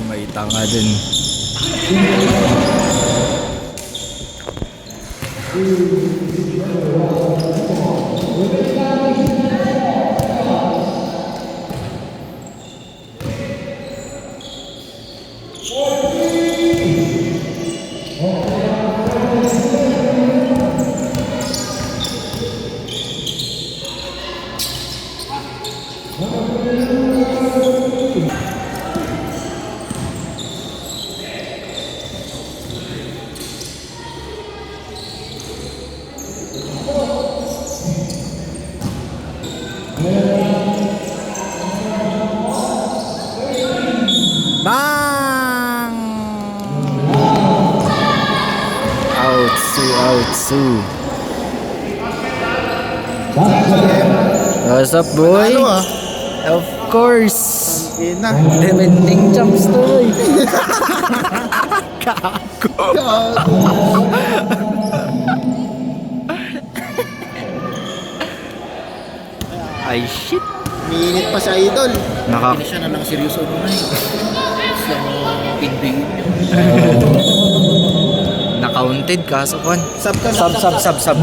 May tanga din. Bang! Outsu. What's up, boy? Of course. Defending champs to, boy. Ay, shit. Minit pa sa idol. Naka- Siya na ng seryoso mo na eh. Siya mo pinbigin niyo. Na-counted kaso kon. Sub ka na. Sub.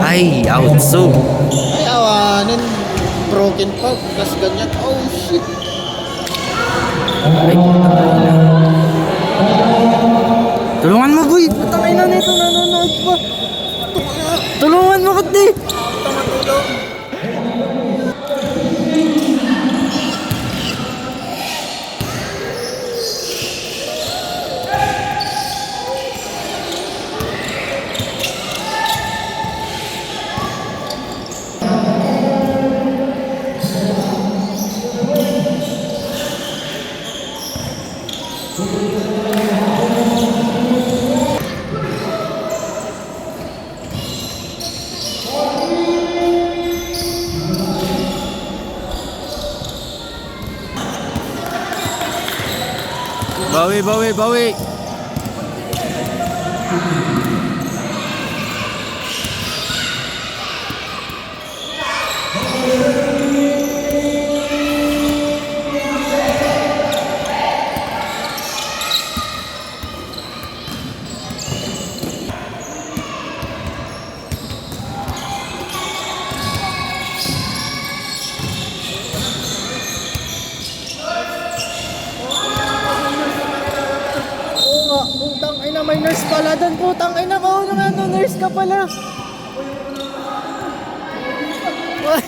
Ay, outsu. Ay, awanin. Broken pa. Tapos ganyan. Oh, shit. Ay, tulungan mo, boy. Patangay na nito. Nanonood pa. Tulungan mo, kundi. Ito matulong. Bawi, bawi, bawi. Oo nga, putang ina, may nurse pala doon. Putang ina ko, ano, nurse ka pala. Ay.